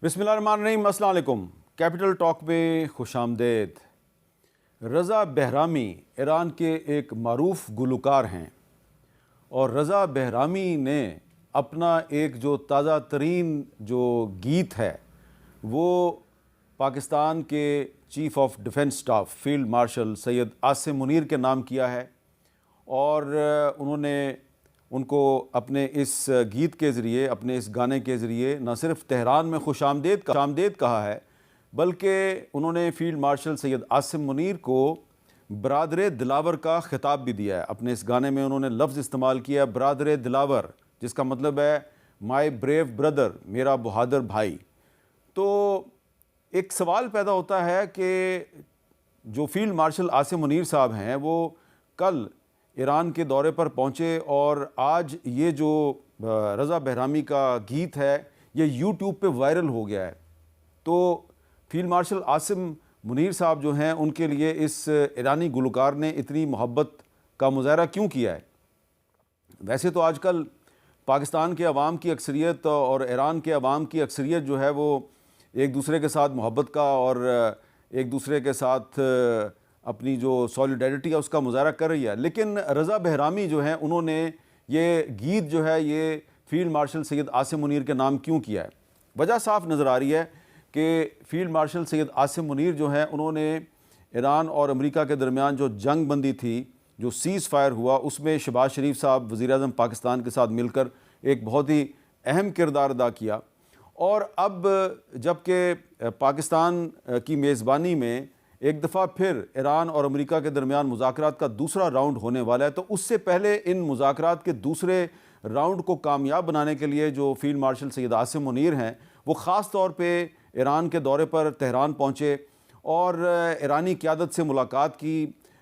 बिस्मिल्लाहिर्रहमानिर्रहीम, अस्सलाम वालेकुम। कैपिटल टॉक में खुशामदेद। रज़ा बहरामी ईरान के एक मारूफ गुलकार हैं और रज़ा बहरामी ने अपना एक जो ताज़ा तरीन जो गीत है वो पाकिस्तान के chief of defence staff field marshal Syed Asim Munir के नाम किया है और उन्होंने उनको अपने इस गीत के ज़रिए, अपने इस गाने के ज़रिए न सिर्फ तेहरान में खुशामदेद कहा है, बल्कि उन्होंने फ़ील्ड मार्शल सैयद आसिम मुनीर को बरादर दिलावर का ख़िताब भी दिया है। अपने इस गाने में उन्होंने लफ्ज़ इस्तेमाल किया बरादर दिलावर, जिसका मतलब है माई ब्रेव ब्रदर, मेरा बहादुर भाई। तो एक सवाल पैदा होता है कि जो फ़ील्ड मार्शल आसिम मुनीर साहब हैं वो कल ईरान के दौरे पर पहुँचे और आज ये जो रज़ा बहरामी का गीत है ये यूट्यूब पे वायरल हो गया है। तो फील्ड मार्शल आसिम मुनीर साहब जो हैं उनके लिए इस ईरानी गुलकार ने इतनी मोहब्बत का मुज़ाहरा क्यों किया है? वैसे तो आजकल पाकिस्तान के अवाम की अक्सरियत और ईरान के अवाम की अक्सरियत जो है वो एक दूसरे के साथ मोहब्बत का और एक दूसरे के साथ अपनी जो सॉलिडेरिटी है उसका मुज़ाहरा कर रही है, लेकिन रज़ा बहरामी जो हैं उन्होंने ये गीत जो है ये फ़ील्ड मार्शल सैयद आसिम मुनीर के नाम क्यों किया है? वजह साफ नज़र आ रही है कि फ़ील्ड मार्शल सैयद आसिम मुनीर जो हैं उन्होंने ईरान और अमेरिका के दरमियान जो जंग बंदी थी, जो सीज़ फायर हुआ, उसमें शहबाज शरीफ साहब वज़ीर-ए-आज़म पाकिस्तान के साथ मिलकर एक बहुत ही अहम किरदार अदा किया। और अब जबकि पाकिस्तान की मेज़बानी में एक दफ़ा फिर ईरान और अमेरिका के दरमियान मुज़ाकरात का दूसरा राउंड होने वाला है, तो उससे पहले इन मुज़ाकरात के दूसरे राउंड को कामयाब बनाने के लिए जो फ़ील्ड मार्शल सैयद आसिम मुनीर हैं वो ख़ास तौर पे ईरान के दौरे पर तेहरान पहुँचे और ईरानी क़यादत से मुलाकात की।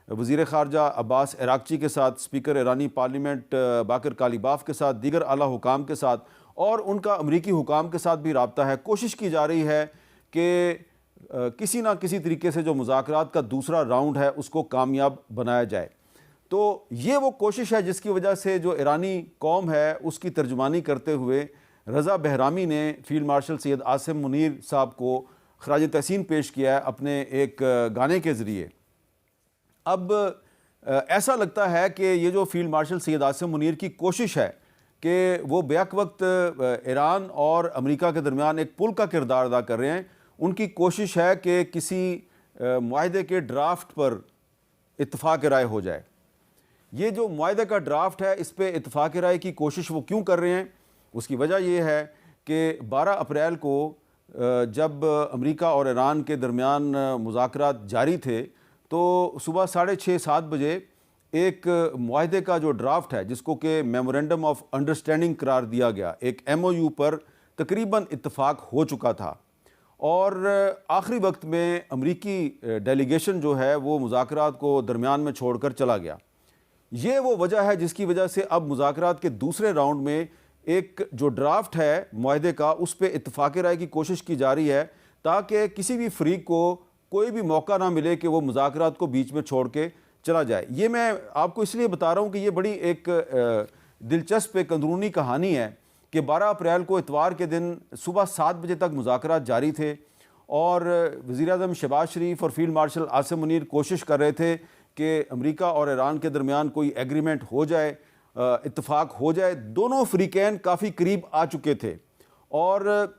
वज़ीर ख़ारजा अब्बास इराक़ची के साथ, स्पीकर ईरानी पार्लियामेंट बाकर कालीबाफ के साथ, दीगर आला हुकाम के साथ और उनका अमरीकी हुकाम के साथ भी रब्ता है। कोशिश की जा रही है कि किसी ना किसी तरीके से जो मुज़ाकरात का दूसरा राउंड है उसको कामयाब बनाया जाए। तो ये वो कोशिश है जिसकी वजह से जो ईरानी कौम है उसकी तर्जुमानी करते हुए रज़ा बहरामी ने फ़ील्ड मार्शल सैयद आसिम मुनीर साहब को ख़राज तहसीन पेश किया है अपने एक गाने के ज़रिए। अब ऐसा लगता है कि ये जो फ़ील्ड मार्शल सैयद आसिम मुनीर की कोशिश है कि वो बैक वक्त ईरान और अमेरिका के दरमियान एक पुल का किरदार अदा कर रहे हैं। उनकी कोशिश है कि किसी मुआहदे के ड्राफ्ट पर इत्तफ़ाक़ राय हो जाए। ये जो मुआहदे का ड्राफ्ट है इस पे इत्तफ़ाक़ राय की कोशिश वो क्यों कर रहे हैं? उसकी वजह ये है कि 12 अप्रैल को जब अमेरिका और ईरान के दरमियान मुज़ाकरात जारी थे तो सुबह 6:30-7 बजे एक मुआहदे का जो ड्राफ्ट है जिसको कि मेमोरेंडम ऑफ अंडरस्टैंडिंग करार दिया गया, एक MOU पर तकरीबन इत्तफ़ाक़ हो चुका था और आखिरी वक्त में अमरीकी डेलीगेशन जो है वो मुज़ाकरात को दरमियान में छोड़कर चला गया। ये वो वजह है जिसकी वजह से अब मुज़ाकरात के दूसरे राउंड में एक जो ड्राफ्ट है मुआहदे का उस पर इत्तफ़ाक़ राय की कोशिश की जा रही है ताकि किसी भी फ़रीक को कोई भी मौका ना मिले कि वो मुज़ाकरात को बीच में छोड़ के चला जाए। ये मैं आपको इसलिए बता रहा हूँ कि ये बड़ी एक दिलचस्प एक अंदरूनी कहानी है कि 12 अप्रैल को इतवार के दिन सुबह 7 बजे तक मुज़ाकरात जारी थे और वज़ीर-ए-आज़म शहबाज शरीफ और फ़ील्ड मार्शल आसिम मुनीर कोशिश कर रहे थे कि अमेरिका और ईरान के दरमियान कोई एग्रीमेंट हो जाए, इत्तफ़ाक़ हो जाए। दोनों फ़रीक़ैन काफ़ी करीब आ चुके थे और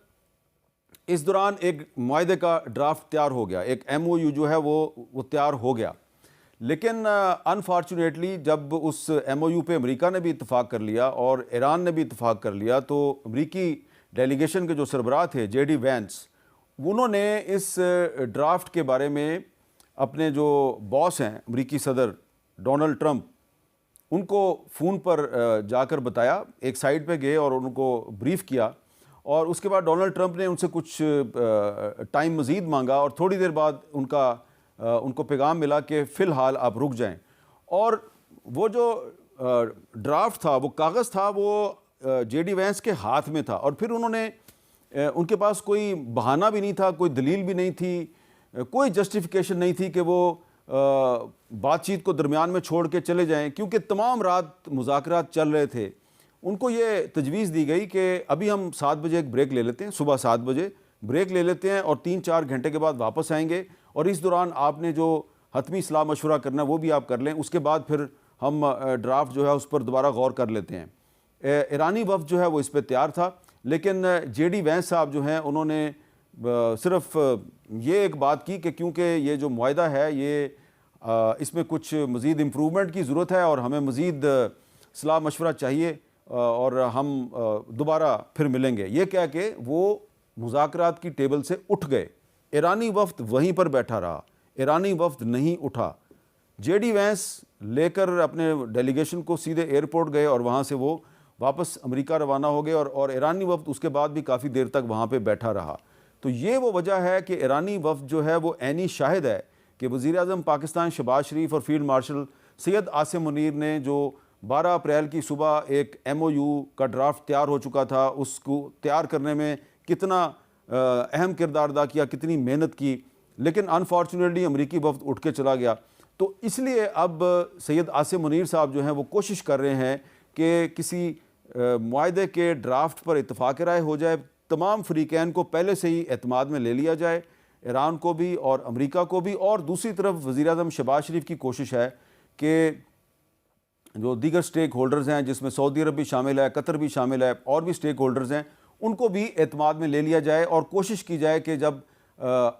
इस दौरान एक मुआहदे का ड्राफ्ट तैयार हो गया, एक MOU जो है वो तैयार हो गया। लेकिन अनफॉर्चुनेटली जब उस MOU पे अमेरिका ने भी इत्तफ़ाक़ कर लिया और ईरान ने भी इत्तफ़ाक़ कर लिया तो अमरीकी डेलीगेशन के जो सरबराह थे JD वैंस, उन्होंने इस ड्राफ्ट के बारे में अपने जो बॉस हैं अमरीकी सदर डोनाल्ड ट्रंप, उनको फ़ोन पर जाकर बताया, एक साइड पे गए और उनको ब्रीफ़ किया और उसके बाद डोनाल्ड ट्रंप ने उनसे कुछ टाइम मज़ीद मांगा और थोड़ी देर बाद उनको पैगाम मिला कि फ़िलहाल आप रुक जाएं। और वो जो ड्राफ्ट था, वो कागज़ था, वो JD वैंस के हाथ में था और फिर उन्होंने उनके पास कोई बहाना भी नहीं था, कोई दलील भी नहीं थी, कोई जस्टिफिकेशन नहीं थी कि वो बातचीत को दरमियान में छोड़ के चले जाएं, क्योंकि तमाम रात मुज़ाकरात चल रहे थे। उनको ये तजवीज़ दी गई कि अभी हम 7 बजे एक ब्रेक ले लेते हैं, सुबह 7 बजे, ब्रेक ले लेते हैं और 3-4 घंटे के बाद वापस आएंगे, और इस दौरान आपने जो हतमी सलाह मशवरा करना है वो भी आप कर लें। उसके बाद फिर हम ड्राफ्ट जो है उस पर दोबारा गौर कर लेते हैं। ईरानी वफ्द जो है वो इस पर तैयार था, लेकिन JD वैंस साहब जो हैं उन्होंने सिर्फ ये एक बात की कि क्योंकि ये जो मुआहदा है ये इसमें कुछ मज़ीद इम्प्रूवमेंट की ज़रूरत है और हमें मज़ीद सलाह मशवरा चाहिए और हम दोबारा फिर मिलेंगे, ये कह के वो मुज़ाकरात की टेबल से उठ गए। ईरानी वफ्द वहीं पर बैठा रहा, ईरानी वफ्द नहीं उठा। JD वैंस लेकर अपने डेलीगेशन को सीधे एयरपोर्ट गए और वहाँ से वो वापस अमेरिका रवाना हो गए, और ईरानी वफ्द उसके बाद भी काफ़ी देर तक वहाँ पे बैठा रहा। तो ये वो वजह है कि ईरानी वफ्द जो है वो ऐनी शाहिद है कि वज़ीर-ए-आज़म पाकिस्तान शहबाज शरीफ और फील्ड मार्शल सैयद आसिम मुनीर ने जो 12 अप्रैल की सुबह एक MOU का ड्राफ्ट तैयार हो चुका था, उसको तैयार करने में कितना अहम किरदार अदा किया, कितनी मेहनत की, लेकिन अनफॉर्चुनेटली अमरीकी वफ्द उठ के चला गया। तो इसलिए अब सैयद आसिम मुनीर साहब जो हैं वो कोशिश कर रहे हैं कि किसी मुआहदे के ड्राफ्ट पर इत्तफाक राय हो जाए, तमाम फ़रीक़ैन को पहले से ही एतमाद में ले लिया जाए, ईरान को भी और अमेरिका को भी। और दूसरी तरफ वज़ीर-ए-आज़म शहबाज शरीफ की कोशिश है कि जो दीगर स्टेक होल्डर्स हैं, जिसमें सऊदी अरब भी शामिल है, कतर भी शामिल है, और भी स्टेक होल्डर्स हैं, उनको भी एतमाद में ले लिया जाए और कोशिश की जाए कि जब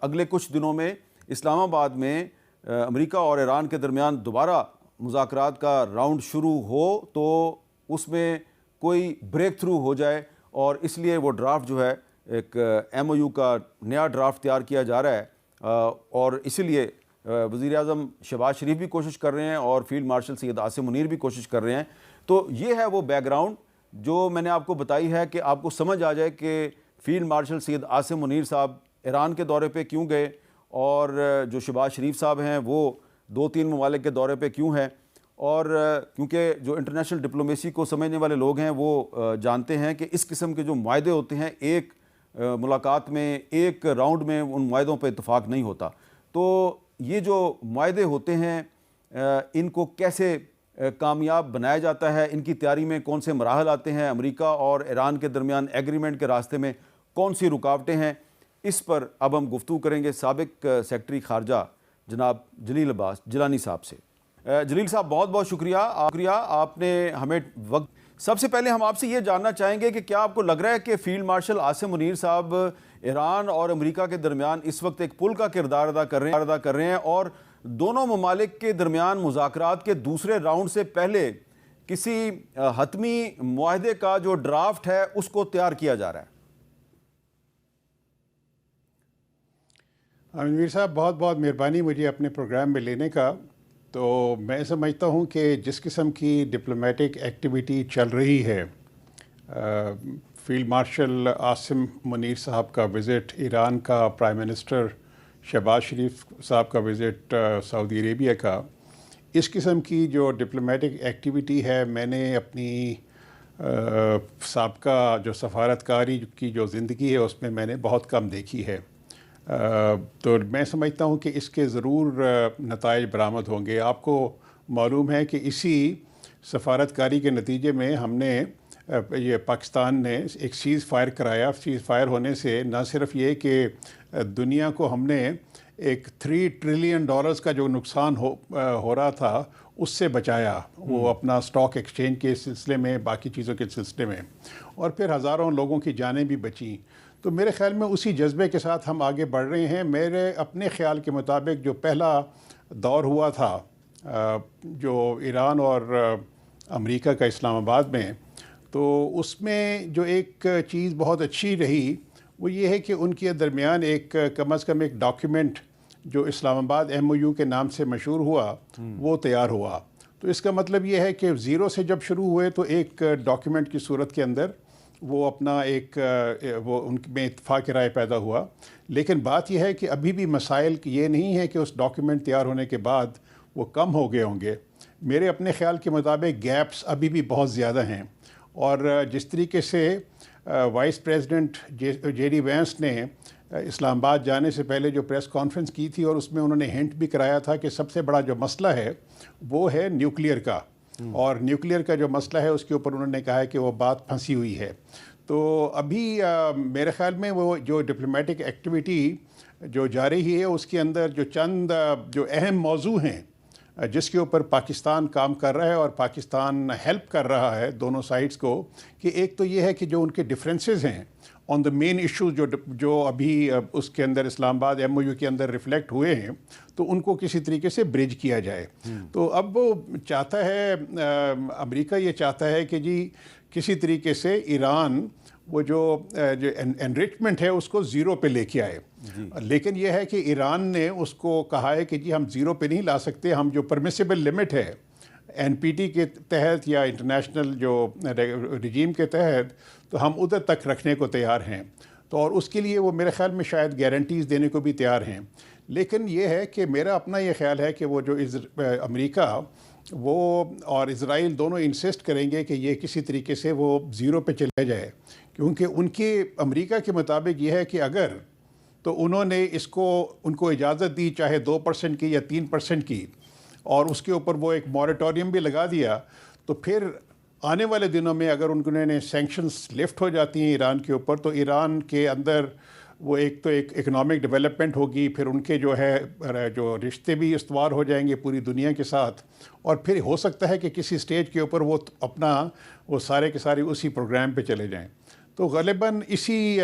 अगले कुछ दिनों में इस्लामाबाद में अमेरिका और ईरान के दरमियान दोबारा मुज़ाकरात का राउंड शुरू हो तो उसमें कोई ब्रेक थ्रू हो जाए, और इसलिए वो ड्राफ्ट जो है एक MOU का नया ड्राफ्ट तैयार किया जा रहा है। और इसीलिए वज़ीर-ए-आज़म शहबाज शरीफ भी कोशिश कर रहे हैं और फील्ड मार्शल सैयद आसिम मुनीर भी कोशिश कर रहे हैं। तो ये है वो बैकग्राउंड जो मैंने आपको बताई है कि आपको समझ आ जाए कि फील्ड मार्शल सैयद आसिम मुनीर साहब ईरान के दौरे पे क्यों गए, और जो शहबाज शरीफ साहब हैं वो 2-3 ममालिक के दौरे पे क्यों हैं। और क्योंकि जो इंटरनेशनल डिप्लोमेसी को समझने वाले लोग हैं वो जानते हैं कि इस किस्म के जो मुआहदे होते हैं, एक मुलाकात में, एक राउंड में उन मुआहदों पर इत्तफाक नहीं होता। तो ये जो मुआहदे होते हैं इनको कैसे कामयाब बनाया जाता है, इनकी तैयारी में कौन से मराहल आते हैं, अमेरिका और ईरान के दरमियान एग्रीमेंट के रास्ते में कौन सी रुकावटें हैं, इस पर अब हम गुफ्तगू करेंगे साबिक सेक्रेटरी खारजा जनाब जलील अब्बास जिलानी साहब से। जलील साहब, बहुत बहुत शुक्रिया आपने हमें वक्त। सबसे पहले हम आपसे ये जानना चाहेंगे कि क्या आपको लग रहा है कि फील्ड मार्शल आसिम मुनीर साहब ईरान और अमेरिका के दरमियान इस वक्त एक पुल का किरदार अदा कर रहे हैं और दोनों ममालिक के दरमियान मुज़ाकरात के दूसरे राउंड से पहले किसी हतमी मुआहदे का जो ड्राफ्ट है उसको तैयार किया जा रहा है? अमीर साहब, बहुत बहुत मेहरबानी मुझे अपने प्रोग्राम में लेने का। तो मैं समझता हूँ कि जिस किस्म की डिप्लोमेटिक एक्टिविटी चल रही है, फील्ड मार्शल आसिम मुनीर साहब का विज़िट, ईरान का प्राइम मिनिस्टर शहबाज शरीफ साहब का विज़िट सऊदी अरेबिया का, इस किस्म की जो डिप्लोमेटिक एक्टिविटी है, मैंने अपनी साबका जो सफारतकारी की जो ज़िंदगी है उसमें मैंने बहुत कम देखी है। तो मैं समझता हूँ कि इसके ज़रूर नताइज बरामद होंगे। आपको मालूम है कि इसी सफारतकारी के नतीजे में हमने ये पाकिस्तान ने एक सीज़ फायर कराया। सीज़ फायर होने से न सिर्फ ये कि दुनिया को हमने एक $3 ट्रिलियन का जो नुकसान हो रहा था उससे बचाया, वो अपना स्टॉक एक्सचेंज के सिलसिले में, बाकी चीज़ों के सिलसिले में, और फिर हज़ारों लोगों की जानें भी बची। तो मेरे ख़्याल में उसी जज्बे के साथ हम आगे बढ़ रहे हैं। मेरे अपने ख़्याल के मुताबिक जो पहला दौर हुआ था जो ईरान और अमेरिका का इस्लामाबाद में, तो उसमें जो एक चीज़ बहुत अच्छी रही वो ये है कि उनके दरमियान एक कम अज़ कम एक डॉक्यूमेंट जो इस्लामाबाद MOU के नाम से मशहूर हुआ वो तैयार हुआ। तो इसका मतलब ये है कि ज़ीरो से जब शुरू हुए तो एक डॉक्यूमेंट की सूरत के अंदर वो अपना वो उनमें इत्तेफाक राय पैदा हुआ। लेकिन बात यह है कि अभी भी मसाइल ये नहीं है कि उस डॉक्यूमेंट तैयार होने के बाद वो कम हो गए होंगे। मेरे अपने ख़्याल के मुताबिक गैप्स अभी भी बहुत ज़्यादा हैं, और जिस तरीके से वाइस प्रेसिडेंट JD वैंस ने इस्लामाबाद जाने से पहले जो प्रेस कॉन्फ्रेंस की थी और उसमें उन्होंने हिंट भी कराया था कि सबसे बड़ा जो मसला है वो है न्यूक्लियर का, और न्यूक्लियर का जो मसला है उसके ऊपर उन्होंने कहा है कि वो बात फंसी हुई है। तो अभी मेरे ख्याल में वो जो डिप्लोमेटिक एक्टिविटी जो जा रही है उसके अंदर जो चंद जो अहम मौजू हैं जिसके ऊपर पाकिस्तान काम कर रहा है और पाकिस्तान हेल्प कर रहा है दोनों साइड्स को, कि एक तो ये है कि जो उनके डिफरेंसेस हैं ऑन द मेन इश्यूज जो अभी उसके अंदर इस्लामाबाद MOU के अंदर रिफ्लेक्ट हुए हैं, तो उनको किसी तरीके से ब्रिज किया जाए। तो अब वो चाहता है अमेरिका ये चाहता है कि जी किसी तरीके से ईरान वो जो एनरिचमेंट है उसको ज़ीरो पे लेके आए। लेकिन यह है कि ईरान ने उसको कहा है कि जी हम ज़ीरो पे नहीं ला सकते, हम जो परमिसिबल लिमिट है NPT के तहत या इंटरनेशनल जो रिजीम के तहत, तो हम उधर तक रखने को तैयार हैं। तो और उसके लिए वो मेरे ख्याल में शायद गारंटीज़ देने को भी तैयार हैं। लेकिन ये है कि मेरा अपना ये ख्याल है कि वो जो अमेरिका वो और इज़राइल दोनों इंसिस्ट करेंगे कि ये किसी तरीके से वो ज़ीरो पे चले जाए, क्योंकि उनके अमेरिका के मुताबिक ये है कि अगर तो उन्होंने इसको उनको इजाज़त दी चाहे 2% की या 3% की, और उसके ऊपर वो एक मॉरेटोरियम भी लगा दिया, तो फिर आने वाले दिनों में अगर उन्होंने सैंक्शंस लिफ्ट हो जाती हैं ईरान के ऊपर, तो ईरान के अंदर वो एक तो एक इकोनॉमिक डेवलपमेंट होगी, फिर उनके जो है जो रिश्ते भी इस्तवार हो जाएंगे पूरी दुनिया के साथ, और फिर हो सकता है कि किसी स्टेज के ऊपर वो अपना वो सारे के सारे उसी प्रोग्राम पे चले जाएं। तो ग़ालिबन इसी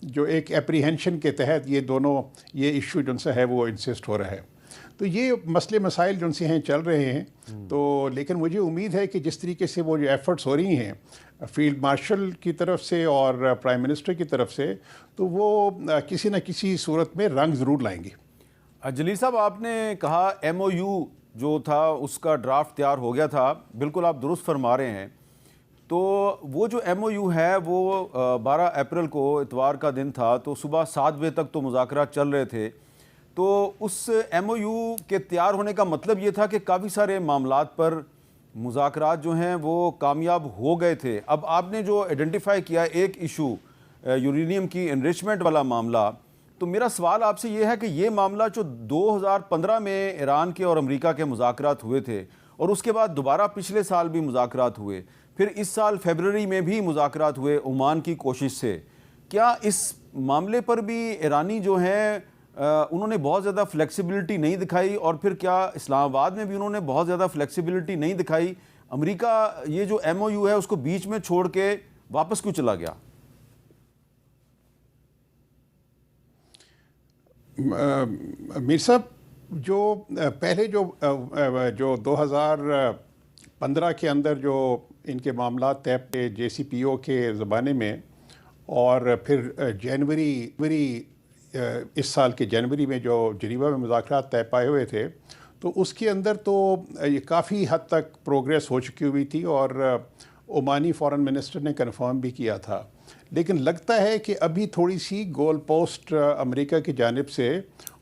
जो एक एप्रीहेंशन के तहत ये दोनों ये इशू जो है वो इंसिस्ट हो रहा है। तो ये मसले मसाइल जो से हैं चल रहे हैं। तो लेकिन मुझे उम्मीद है कि जिस तरीके से वो जो एफ़र्ट्स हो रही हैं फील्ड मार्शल की तरफ से और प्राइम मिनिस्टर की तरफ से, तो वो किसी न किसी सूरत में रंग ज़रूर लाएंगे। जलील साहब, आपने कहा MOU जो था उसका ड्राफ्ट तैयार हो गया था, बिल्कुल आप दुरुस्त फरमा रहे हैं। तो वो जो MOU है वो 12 अप्रैल को इतवार का दिन था, तो सुबह 7 बजे तक तो मुज़ाकरात चल रहे थे। तो उस MOU के तैयार होने का मतलब ये था कि काफ़ी सारे मामलात पर मुज़ाकरात जो हैं वो कामयाब हो गए थे। अब आपने जो आइडेंटिफाई किया एक इशू यूरेनियम की एनरिचमेंट वाला मामला, तो मेरा सवाल आपसे ये है कि ये मामला जो 2015 में ईरान के और अमेरिका के मुज़ाकरात हुए थे, और उसके बाद दोबारा पिछले साल भी मुज़ाकरात हुए, फिर इस साल फरवरी में भी मुज़ाकरात हुए ओमान की कोशिश से, क्या इस मामले पर भी ईरानी जो हैं उन्होंने बहुत ज़्यादा फ्लेक्सिबिलिटी नहीं दिखाई, और फिर क्या इस्लामाबाद में भी उन्होंने बहुत ज़्यादा फ्लेक्सिबिलिटी नहीं दिखाई? अमेरिका ये जो MOU है उसको बीच में छोड़ के वापस क्यों चला गया? मीर साहब, जो पहले जो 2015 के अंदर जो इनके मामला तय पे JCPO के ज़माने में, और फिर जनवरी इस साल के जनवरी में जो जिनेवा में मुज़ाकरात तय पाए हुए थे, तो उसके अंदर तो ये काफ़ी हद तक प्रोग्रेस हो चुकी हुई थी, और ओमानी फॉरेन मिनिस्टर ने कन्फर्म भी किया था। लेकिन लगता है कि अभी थोड़ी सी गोल पोस्ट अमेरिका की जानिब से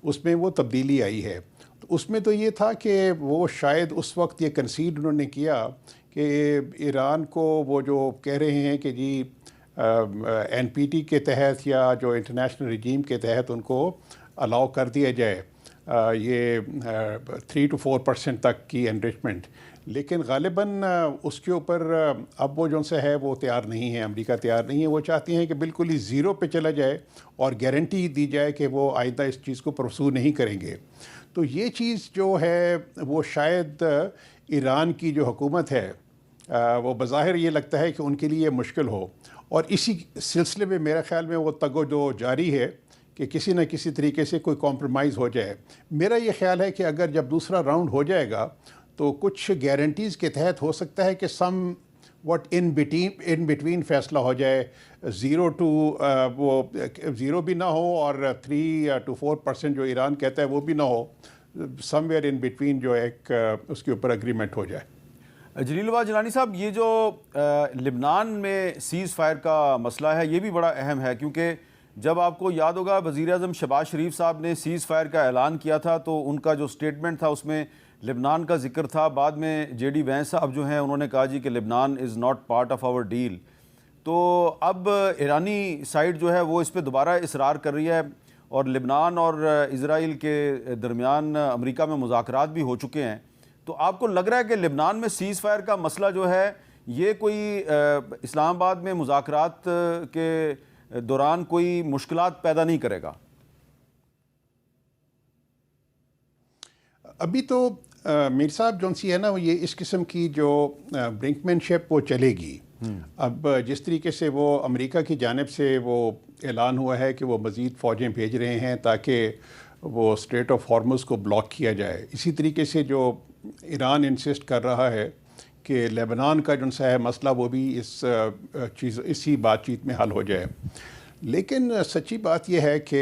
उसमें वो तब्दीली आई है। तो उसमें तो ये था कि वो शायद उस वक्त ये कंसीड उन्होंने किया कि ईरान को वो जो कह रहे हैं कि जी NPT के तहत या जो इंटरनेशनल रिजीम के तहत उनको अलाउ कर दिया जाए ये 3 to 4% तक की एनरिचमेंट। लेकिन ग़ालिबन उसके ऊपर अब वो जो से है वो तैयार नहीं है, अमेरिका तैयार नहीं है। वो चाहती हैं कि बिल्कुल ही ज़ीरो पे चला जाए और गारंटी दी जाए कि वो आइंदा इस चीज़ को परसू नहीं करेंगे। तो ये चीज़ जो है वो शायद ईरान की जो हुकूमत है वो बज़ाहिर ये लगता है कि उनके लिए मुश्किल हो, और इसी सिलसिले में मेरा ख़्याल में वो तगो जारी है कि किसी न किसी तरीके से कोई कॉम्प्रोमाइज़ हो जाए। मेरा ये ख़्याल है कि अगर जब दूसरा राउंड हो जाएगा तो कुछ गारंटीज़ के तहत हो सकता है कि सम व्हाट इन बिटवीन फ़ैसला हो जाए, 0 to वो 0 भी ना हो और 3 to 4% जो ईरान कहता है वो भी ना हो, समवेयर इन बिटवीन जो एक उसके ऊपर एग्रीमेंट हो जाए। जलील जिलानी साहब, ये जो लिबनान में सीज़ फायर का मसला है ये भी बड़ा अहम है, क्योंकि जब आपको याद होगा वज़ीर आज़म शहबाज शरीफ साहब ने सीज़ फायर का ऐलान किया था तो उनका जो स्टेटमेंट था उसमें लिबनान का जिक्र था। बाद में JD वैंस साहब जो हैं उन्होंने कहा जी कि Lebanon is not part of our deal. तो अब ईरानी साइड जो है वो इस पर दोबारा इसरार कर रही है, और लिबनान और इज़राइल के दरमियान अमेरिका में मुज़ाकरात भी हो चुके हैं। तो आपको लग रहा है कि लिबनान में सीज़ फायर का मसला जो है ये कोई इस्लामाबाद में मुज़ाकरात के दौरान कोई मुश्किलात पैदा नहीं करेगा? अभी तो मीर साहब जौन सी है ना, ये इस किस्म की जो ब्रिंकमैनशिप वो चलेगी। अब जिस तरीके से वो अमेरिका की जानिब से वो ऐलान हुआ है कि वो मज़ीद फ़ौजें भेज रहे हैं ताकि वो स्ट्रेट ऑफ हॉर्मुज़ को ब्लॉक किया जाए, इसी तरीके से जो ईरान इंसिस्ट कर रहा है कि लेबनान का जो सा है मसला वो भी इसी बातचीत में हल हो जाए। लेकिन सच्ची बात यह है कि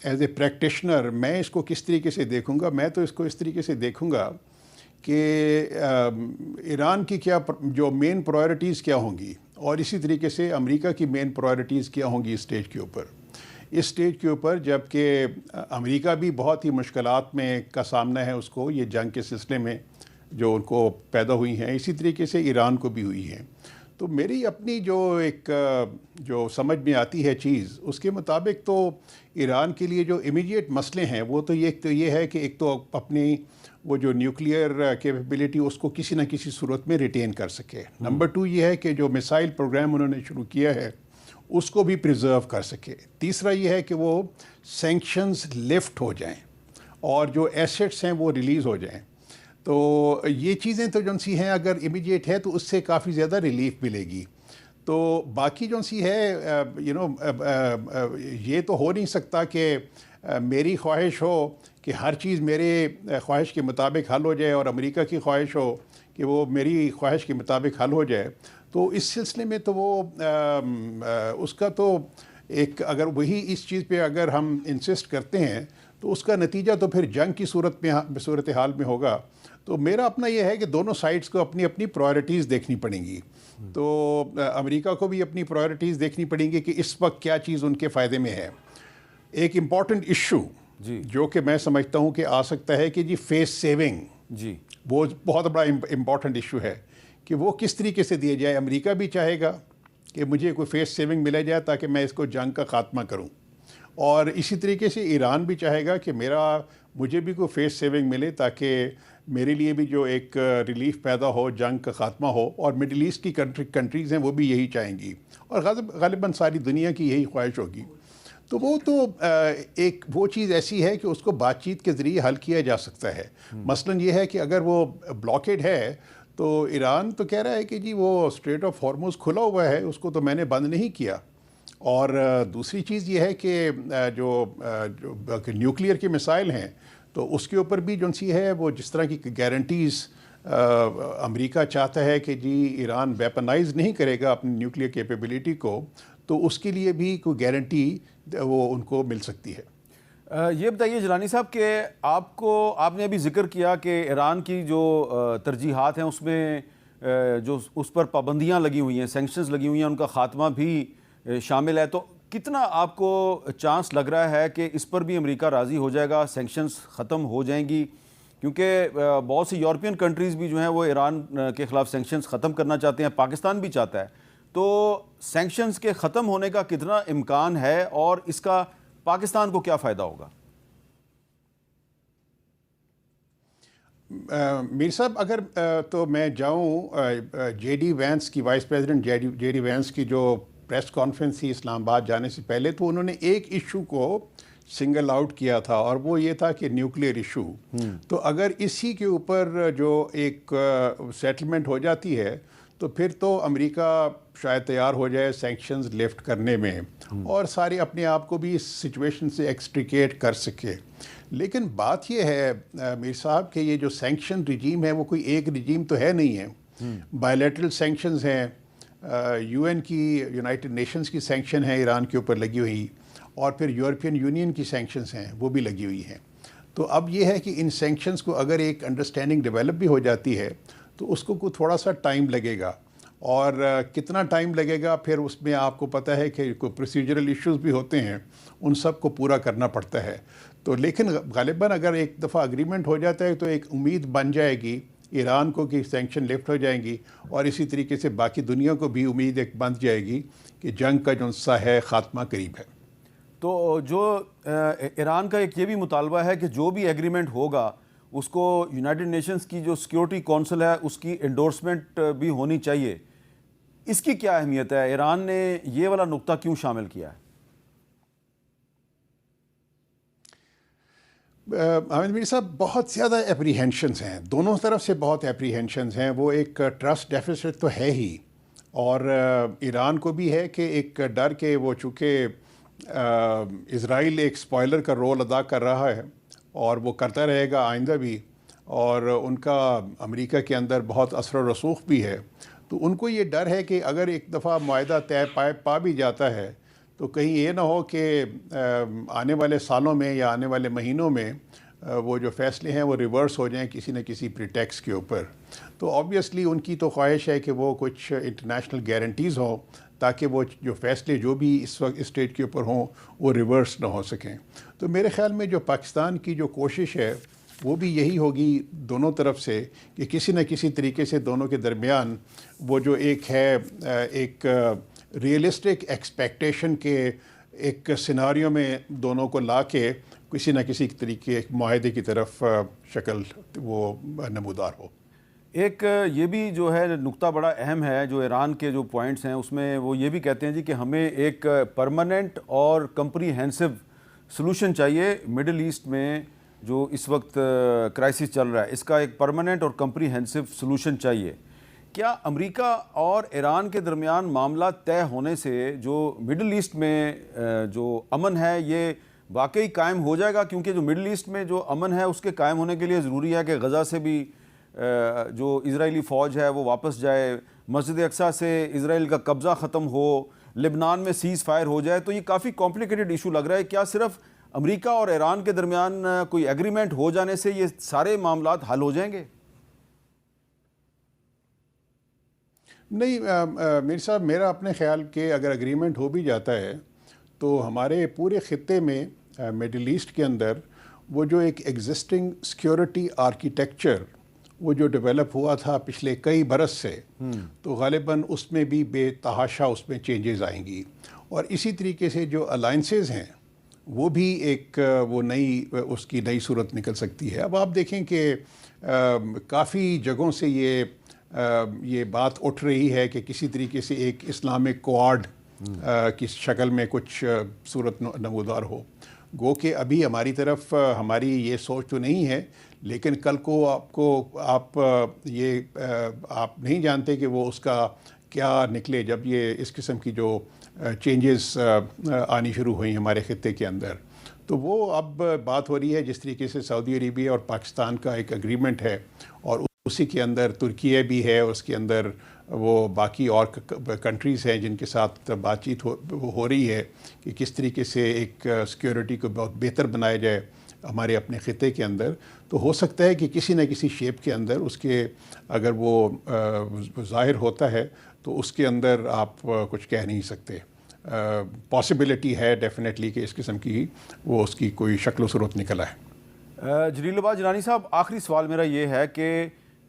एज ए प्रैक्टिशनर मैं इसको किस तरीके से देखूंगा, मैं तो इसको इस तरीके से देखूंगा कि ईरान की क्या जो मेन प्रायोरिटीज़ क्या होंगी और इसी तरीके से अमेरिका की मेन प्रायोरिटीज़ क्या होंगी इस स्टेज के ऊपर। इस स्टेज के ऊपर जबकि अमेरिका भी बहुत ही मुश्किलात में का सामना है उसको, ये जंग के सिलसिले में जो उनको पैदा हुई हैं, इसी तरीके से ईरान को भी हुई हैं। तो मेरी अपनी जो समझ में आती है चीज़, उसके मुताबिक तो ईरान के लिए जो इमीडिएट मसले हैं वो तो ये है कि एक तो अपनी वो जो न्यूक्लियर कैपेबिलिटी उसको किसी न किसी सूरत में रिटेन कर सके। नंबर 2 ये है कि जो मिसाइल प्रोग्राम उन्होंने शुरू किया है उसको भी प्रिजर्व कर सके। तीसरा ये है कि वो सैंक्शंस लिफ्ट हो जाएं और जो एसेट्स हैं वो रिलीज़ हो जाएं। तो ये चीज़ें तो जौन सी हैं अगर इमीडिएट है तो उससे काफ़ी ज़्यादा रिलीफ मिलेगी। तो बाकी जौन सी है ये तो हो नहीं सकता कि मेरी ख्वाहिश हो कि हर चीज़ मेरे ख्वाहिश के मुताबिक हल हो जाए और अमेरिका की ख्वाहिश हो कि वो मेरी ख्वाहिश के मुताबिक हल हो जाए। तो इस सिलसिले में तो वो उसका तो एक अगर वही इस चीज़ पे अगर हम इंसिस्ट करते हैं तो उसका नतीजा तो फिर जंग की सूरत हाल में होगा। तो मेरा अपना यह है कि दोनों साइड्स को अपनी अपनी प्रायोरिटीज़ देखनी पड़ेंगी। तो अमेरिका को भी अपनी प्रायोरिटीज़ देखनी पड़ेंगी कि इस वक्त क्या चीज़ उनके फ़ायदे में है। एक इम्पॉर्टेंट इशू जो कि मैं समझता हूँ कि आ सकता है कि जी फेस सेविंग, जी वो बहुत बड़ा इम्पॉर्टेंट इशू है कि वो किस तरीके से दिया जाए। अमेरिका भी चाहेगा कि मुझे कोई फेस सेविंग मिला जाए ताकि मैं इसको जंग का ख़ात्मा करूँ, और इसी तरीके से ईरान भी चाहेगा कि मुझे भी कोई फेस सेविंग मिले ताकि मेरे लिए भी जो एक रिलीफ पैदा हो, जंग का ख़ात्मा हो। और मिडिल ईस्ट की कंट्रीज़ हैं वो भी यही चाहेंगी और ग़ालिबन सारी दुनिया की यही ख्वाहिश होगी। तो वो तो एक वो चीज़ ऐसी है कि उसको बातचीत के ज़रिए हल किया जा सकता है। मसलन ये है कि अगर वो ब्लॉकेड है तो ईरान तो कह रहा है कि जी वो स्ट्रेट ऑफ हॉर्मुज़ खुला हुआ है, उसको तो मैंने बंद नहीं किया। और दूसरी चीज़ ये है कि जो न्यूक्लियर के मिसाइल हैं तो उसके ऊपर भी जो सी है वो जिस तरह की गारंटीज़ अमेरिका चाहता है कि जी ईरान वेपनाइज नहीं करेगा अपनी न्यूक्लियर कैपेबिलिटी को, तो उसके लिए भी कोई गारंटी वो उनको मिल सकती है। ये बताइए जिलानी साहब कि आपने अभी जिक्र किया कि ईरान की जो तरजीहात हैं उसमें जो उस पर पाबंदियां लगी हुई हैं, सैंक्शंस लगी हुई हैं, उनका ख़ात्मा भी शामिल है। तो कितना आपको चांस लग रहा है कि इस पर भी अमेरिका राज़ी हो जाएगा, सैंक्शंस ख़त्म हो जाएंगी? क्योंकि बहुत सी यूरोपियन कंट्रीज़ भी जो हैं वो ईरान के ख़िलाफ़ सैंक्शंस ख़त्म करना चाहते हैं, पाकिस्तान भी चाहता है। तो सैंक्शंस के ख़त्म होने का कितना इम्कान है और इसका पाकिस्तान को क्या फ़ायदा होगा? मीर साहब अगर तो मैं जाऊं जेडी वैंस की, वाइस प्रेसिडेंट जेडी वैंस की जो प्रेस कॉन्फ्रेंस थी इस्लामाबाद जाने से पहले, तो उन्होंने एक इशू को सिंगल आउट किया था और वो ये था कि न्यूक्लियर इशू। तो अगर इसी के ऊपर जो एक सेटलमेंट हो जाती है तो फिर तो अमेरिका शायद तैयार हो जाए सैंक्शंस लिफ्ट करने में और सारे अपने आप को भी इस सिचुएशन से एक्सट्रिकेट कर सके। लेकिन बात यह है मीर साहब कि ये जो सैंक्शन रिजीम है वो कोई एक रिजीम तो है नहीं है। बायलैटरल सैंक्शंस हैं, यूएन की, यूनाइटेड नेशंस की सैंक्शन है ईरान के ऊपर लगी हुई, और फिर यूरोपियन यूनियन की सैंक्शंस हैं वो भी लगी हुई हैं। तो अब ये है कि इन सैंक्शंस को अगर एक अंडरस्टैंडिंग डेवलप भी हो जाती है तो उसको थोड़ा सा टाइम लगेगा, और कितना टाइम लगेगा फिर उसमें आपको पता है कि कोई प्रोसीजरल इश्यूज भी होते हैं, उन सब को पूरा करना पड़ता है। तो लेकिन गालिबन अगर एक दफ़ा एग्रीमेंट हो जाता है तो एक उम्मीद बन जाएगी ईरान को कि सैंक्शन लिफ्ट हो जाएंगी, और इसी तरीके से बाकी दुनिया को भी उम्मीद एक बन जाएगी कि जंग का जो सा है ख़ात्मा करीब है। तो जो ईरान का एक ये भी मुतालबा है कि जो भी एग्रीमेंट होगा उसको यूनाइटेड नेशंस की जो सिक्योरिटी काउंसिल है उसकी एंडोर्समेंट भी होनी चाहिए, इसकी क्या अहमियत है? ईरान ने ये वाला नुक्ता क्यों शामिल किया है? हामिद मीर साहब, बहुत ज़्यादा एप्रीहेंशंस हैं, दोनों तरफ से बहुत एप्रीहेंशंस हैं। वो एक ट्रस्ट डेफिसिट तो है ही, और ईरान को भी है कि एक डर के वो चूँकि इज़राइल एक स्पॉइलर का रोल अदा कर रहा है और वो करता रहेगा आइंदा भी, और उनका अमेरिका के अंदर बहुत असर व रसूख भी है, तो उनको ये डर है कि अगर एक दफ़ा मुआहदा तय पा भी जाता है तो कहीं ये ना हो कि आने वाले सालों में या आने वाले महीनों में वो जो फ़ैसले हैं वो रिवर्स हो जाएं किसी न किसी प्रीटेक्स्ट के ऊपर। तो ऑब्वियसली उनकी तो ख्वाहिश है कि वो कुछ इंटरनेशनल गारंटीज़ हों ताकि वो जो फ़ैसले जो भी इस वक्त स्टेट के ऊपर हों वो रिवर्स ना हो सकें। तो मेरे ख़्याल में जो पाकिस्तान की जो कोशिश है वो भी यही होगी दोनों तरफ से कि किसी न किसी तरीके से दोनों के दरमियान वो जो एक है एक रियलिस्टिक एक्सपेक्टेशन के एक सिनारियो में दोनों को ला के किसी न किसी तरीके माहदे की तरफ शक्ल वो नमूदार हो। एक ये भी जो है नुक्ता बड़ा अहम है, जो ईरान के जो पॉइंट्स हैं उसमें वो ये भी कहते हैं जी कि हमें एक परमानेंट और कम्प्रीहेंसिव सलूशन चाहिए मिडल ईस्ट में जो इस वक्त क्राइसिस चल रहा है, इसका एक परमानेंट और कम्प्रीहेंसिव सलूशन चाहिए। क्या अमेरिका और ईरान के दरमियान मामला तय होने से जो मिडल ईस्ट में जो अमन है ये वाकई कायम हो जाएगा? क्योंकि जो मिडल ईस्ट में जो अमन है उसके कायम होने के लिए ज़रूरी है कि गज़ा से भी जो इजरायली फ़ौज है वो वापस जाए, मस्जिद अक्सा से इजराइल का कब्ज़ा ख़त्म हो, लेबनान में सीज़ फायर हो जाए। तो ये काफ़ी कॉम्प्लिकेटेड इशू लग रहा है। क्या सिर्फ अमेरिका और ईरान के दरमियान कोई एग्रीमेंट हो जाने से ये सारे मामलात हल हो जाएंगे? नहीं मीर साहब, मेरा अपने ख़्याल के अगर एग्रीमेंट हो भी जाता है तो हमारे पूरे ख़ित्ते में मिडल ईस्ट के अंदर वो जो एक एग्जिस्टिंग सिक्योरिटी आर्किटेक्चर वो जो डेवलप हुआ था पिछले कई बरस से, तो ग़ालिबन उसमें भी बेतहाशा उसमें चेंजेस आएंगी, और इसी तरीके से जो अलाइंसेस हैं वो भी एक वो नई उसकी नई सूरत निकल सकती है। अब आप देखें कि काफ़ी जगहों से ये बात उठ रही है कि किसी तरीके से एक इस्लामिक क्वाड की शक्ल में कुछ सूरत नमूदार हो। गो कि अभी हमारी तरफ हमारी ये सोच तो नहीं है, लेकिन कल को आप नहीं जानते कि वो उसका क्या निकले जब ये इस किस्म की जो चेंजेस आनी शुरू हुई हमारे ख़ित्ते के अंदर। तो वो अब बात हो रही है जिस तरीके से सऊदी अरेबिया और पाकिस्तान का एक एग्रीमेंट है और उसी के अंदर तुर्की भी है, उसके अंदर वो बाकी और कंट्रीज़ हैं जिनके साथ बातचीत हो रही है कि किस तरीके से एक सिक्योरिटी को बहुत बेहतर बनाया जाए हमारे अपने ख़ित्ते के अंदर। तो हो सकता है कि किसी न किसी शेप के अंदर उसके अगर वो ज़ाहिर होता है तो उसके अंदर आप कुछ कह नहीं सकते। पॉसिबिलिटी है डेफिनेटली कि इस किस्म की वो उसकी कोई शक्ल सूरत निकला है। जलीलुल्लाह जिलानी साहब, आखिरी सवाल मेरा ये है कि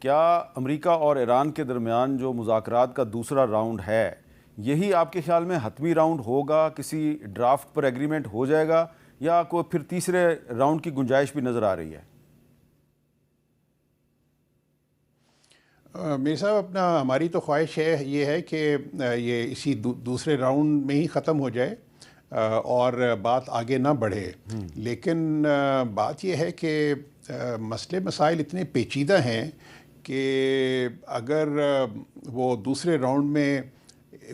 क्या अमेरिका और ईरान के दरमियान जो मुज़ाकरात का दूसरा राउंड है यही आपके ख्याल में हतमी राउंड होगा? किसी ड्राफ्ट पर एग्रीमेंट हो जाएगा या कोई फिर तीसरे राउंड की गुंजाइश भी नज़र आ रही है? मेरे साहब, अपना हमारी तो ख्वाहिश है ये है कि ये इसी दूसरे राउंड में ही ख़त्म हो जाए और बात आगे ना बढ़े। लेकिन बात ये है कि मसले मसाइल इतने पेचीदा हैं कि अगर वो दूसरे राउंड में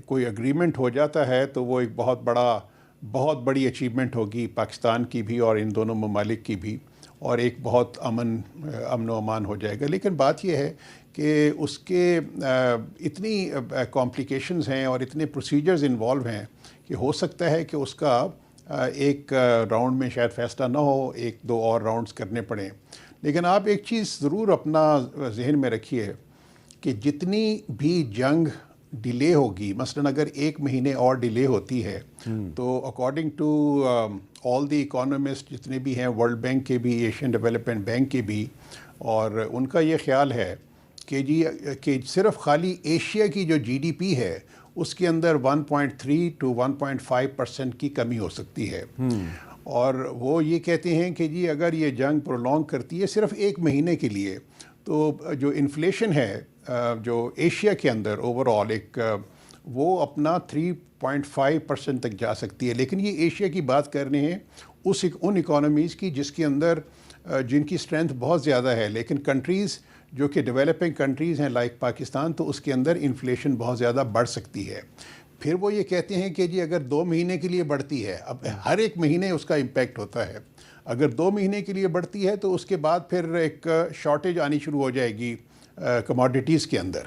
कोई एग्रीमेंट हो जाता है तो वो एक बहुत बड़ी अचीवमेंट होगी पाकिस्तान की भी और इन दोनों ममालिक की भी, और एक बहुत अमन व अमान हो जाएगा। लेकिन बात यह है कि उसके इतनी कॉम्प्लिकेशंस हैं और इतने प्रोसीजर्स इन्वॉल्व हैं कि हो सकता है कि उसका एक राउंड में शायद फ़ैसला ना हो, एक दो और राउंड्स करने पड़ें। लेकिन आप एक चीज़ ज़रूर अपना जहन में रखिए कि जितनी भी जंग डिले होगी, मसलन अगर 1 महीने और डिले होती है तो according to all the economist जितने भी हैं, वर्ल्ड बैंक के भी, एशियन डेवलपमेंट बैंक के भी, और उनका ये ख्याल है कि सिर्फ खाली एशिया की जो जीडीपी है उसके अंदर 1.3 to 1.5% की कमी हो सकती है। और वो ये कहते हैं कि जी अगर ये जंग प्रोलॉन्ग करती है सिर्फ 1 महीने के लिए, तो जो इन्फ्लेशन है जो एशिया के अंदर ओवरऑल एक वो अपना 3.5% तक जा सकती है। लेकिन ये एशिया की बात कर रहे हैं उन इकोनॉमीज़ की जिसके अंदर जिनकी स्ट्रेंथ बहुत ज़्यादा है, लेकिन कंट्रीज़ जो कि डेवलपिंग कंट्रीज़ हैं लाइक पाकिस्तान, तो उसके अंदर इन्फ्लेशन बहुत ज़्यादा बढ़ सकती है। फिर वो ये कहते हैं कि जी अगर 2 महीने के लिए बढ़ती है, अब हर एक महीने उसका इम्पेक्ट होता है, अगर 2 महीने के लिए बढ़ती है तो उसके बाद फिर एक शॉर्टेज आनी शुरू हो जाएगी कमोडिटीज़ के अंदर,